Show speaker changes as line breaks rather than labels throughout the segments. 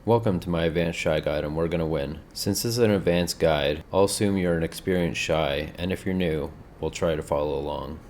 Welcome to my advanced shai guide and we're gonna win. Since this is an advanced guide, I'll assume you're an experienced shai, and if you're new, we'll try to follow along.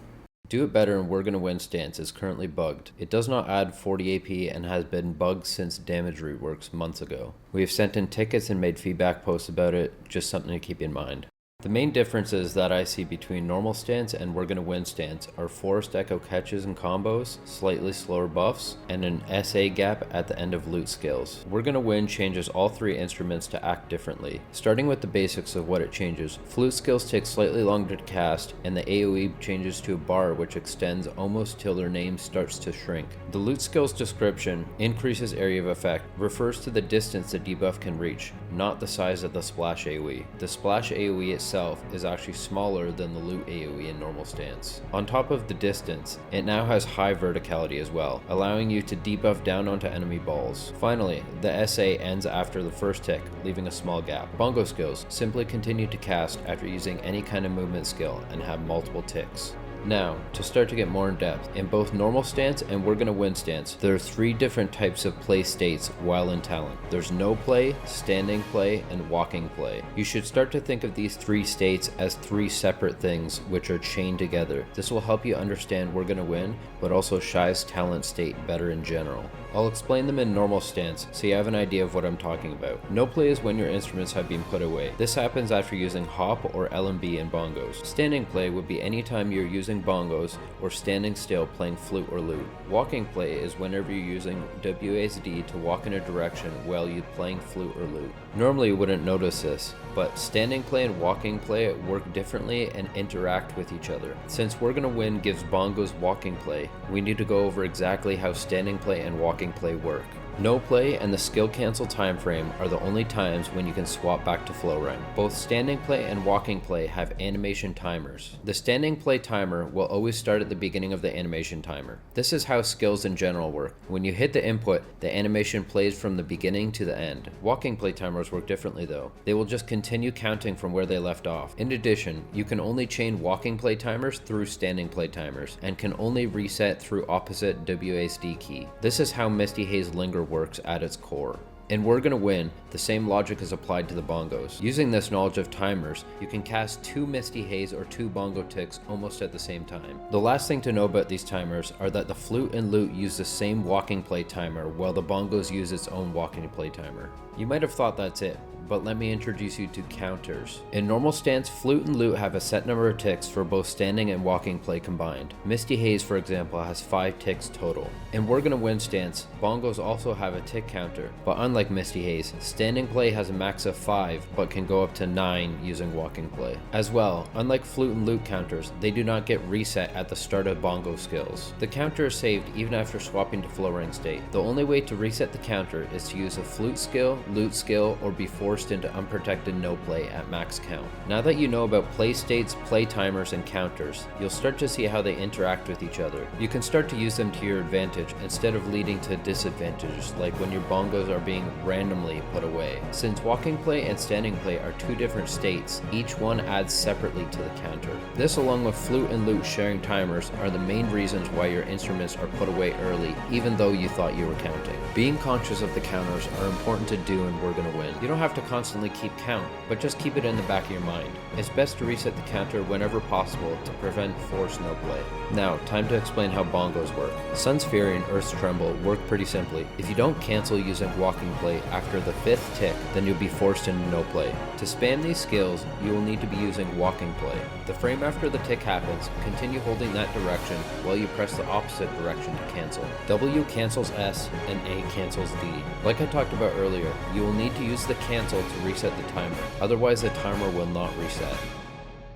Do It Better and We're Gonna Win stance is currently bugged. It does not add 40 AP and has been bugged since damage reworks months ago. We have sent in tickets and made feedback posts about it, just something to keep in mind. The main differences that I see between normal stance and We're Gonna Win stance are forced echo catches and combos, slightly slower buffs, and an SA gap at the end of loot skills. We're Gonna Win changes all three instruments to act differently. Starting with the basics of what it changes, flute skills take slightly longer to cast, and the AoE changes to a bar which extends almost till their name starts to shrink. The loot skills description, increases area of effect, refers to the distance the debuff can reach, not the size of the splash AoE. The splash AoE itself is actually smaller than the loot AoE in normal stance. On top of the distance, it now has high verticality as well, allowing you to debuff down onto enemy balls. Finally, the SA ends after the first tick, leaving a small gap. Bongo skills simply continue to cast after using any kind of movement skill and have multiple ticks. Now, to start to get more in depth, in both normal stance and We're Gonna Win stance, there are three different types of play states while in talent. There's no play, standing play, and walking play. You should start to think of these three states as three separate things which are chained together. This will help you understand We're Gonna Win, but also Shai's talent state better in general. I'll explain them in normal stance so you have an idea of what I'm talking about. No play is when your instruments have been put away. This happens after using hop or LMB in bongos. Standing play would be any time you're using bongos or standing still playing flute or lute. Walking play is whenever you're using WASD to walk in a direction while you're playing flute or lute. Normally you wouldn't notice this, but standing play and walking play work differently and interact with each other. Since We're Gonna Win gives bongos walking play, we need to go over exactly how standing play and walking play work. No play and the skill cancel time frame are the only times when you can swap back to flow run. Both standing play and walking play have animation timers. The standing play timer will always start at the beginning of the animation timer. This is how skills in general work. When you hit the input, the animation plays from the beginning to the end. Walking play timers work differently though. They will just continue counting from where they left off. In addition, you can only chain walking play timers through standing play timers and can only reset through opposite WASD key. This is how Misty Haze Linger works at its core. In We're Gonna Win, the same logic is applied to the bongos. Using this knowledge of timers, you can cast 2 Misty Haze or 2 bongo ticks almost at the same time. The last thing to know about these timers are that the flute and lute use the same walking play timer while the bongos use its own walking play timer. You might have thought that's it, but let me introduce you to counters. In normal stance, flute and lute have a set number of ticks for both standing and walking play combined. Misty Haze, for example, has 5 ticks total. In We're Gonna Win stance, bongos also have a tick counter, but unlike Misty Haze, standing play has a max of 5, but can go up to 9 using walking play. As well, unlike flute and lute counters, they do not get reset at the start of bongo skills. The counter is saved even after swapping to flow ring state. The only way to reset the counter is to use a flute skill, lute skill, or be forced into unprotected no play at max count. Now that you know about play states, play timers, and counters, you'll start to see how they interact with each other. You can start to use them to your advantage instead of leading to disadvantages, like when your bongos are being randomly put away. Since walking play and standing play are two different states, each one adds separately to the counter. This, along with flute and lute sharing timers, are the main reasons why your instruments are put away early, even though you thought you were counting. Being conscious of the counters are important to do in We're Gonna Win. You don't have to constantly keep count, but just keep it in the back of your mind. It's best to reset the counter whenever possible to prevent forced no play. Now, time to explain how bongos work. Sun's Fury and Earth's Tremble work pretty simply. If you don't cancel using walking play after the 5th tick, then you'll be forced into no play. To spam these skills, you will need to be using walking play. The frame after the tick happens, continue holding that direction while you press the opposite direction to cancel. W cancels S and A cancels D. Like I talked about earlier, you will need to use the cancel to reset the timer, otherwise the timer will not reset.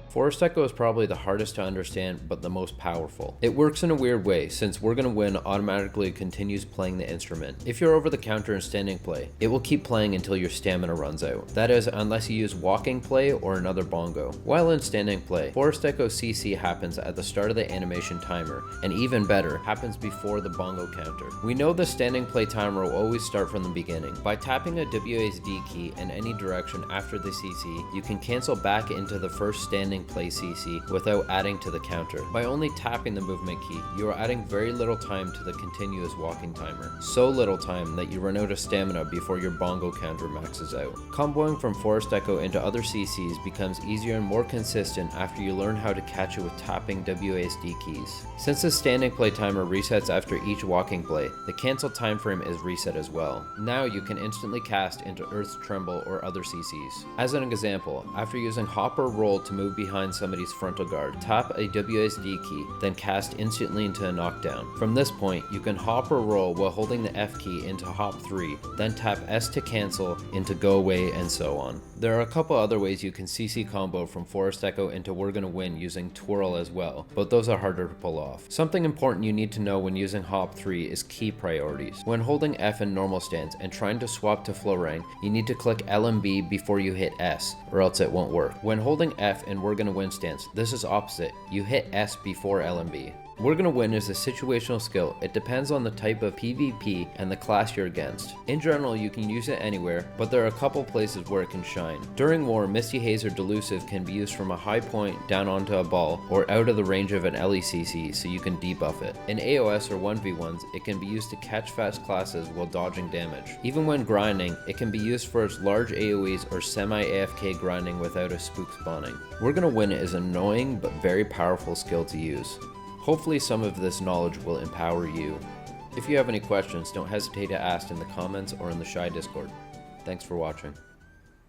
Forced Echo is probably the hardest to understand, but the most powerful. It works in a weird way, since We're Gonna Win automatically continues playing the instrument. If you're over the counter in standing play, it will keep playing until your stamina runs out. That is, unless you use walking play or another bongo. While in standing play, Forced Echo CC happens at the start of the animation timer, and even better, happens before the bongo counter. We know the standing play timer will always start from the beginning. By tapping a WASD key in any direction after the CC, you can cancel back into the first standing play CC without adding to the counter. By only tapping the movement key, you are adding very little time to the continuous walking timer. So little time that you run out of stamina before your Bongo counter maxes out. Comboing from Forest Echo into other CCs becomes easier and more consistent after you learn how to catch it with tapping WASD keys. Since the standing play timer resets after each walking play, the cancel time frame is reset as well. Now you can instantly cast into Earth's Tremble or other CCs. As an example, after using hop or roll to move behind somebody's frontal guard, tap a WASD key, then cast instantly into a knockdown. From this point, you can hop or roll while holding the F key into hop 3, then tap S to cancel into go away, and so on. There are a couple other ways you can CC combo from Forest Echo into We're Gonna Win using twirl as well, but those are harder to pull off. Something important you need to know when using hop 3 is key priorities. When holding F in normal stance and trying to swap to flow rank, you need to click L and B before you hit S, or else it won't work. When holding F in We're Gonna Win stance, this is opposite. You hit S before L and B. We're Gonna Win is a situational skill. It depends on the type of PvP and the class you're against. In general, you can use it anywhere, but there are a couple places where it can shine. During war, Misty Haze or Delusive can be used from a high point down onto a ball or out of the range of an LECC so you can debuff it. In AOS or 1v1s, it can be used to catch fast classes while dodging damage. Even when grinding, it can be used for its large AoEs or semi-AFK grinding without a spook spawning. We're Gonna Win is an annoying but very powerful skill to use. Hopefully some of this knowledge will empower you. If you have any questions, don't hesitate to ask in the comments or in the Shai Discord. Thanks for watching.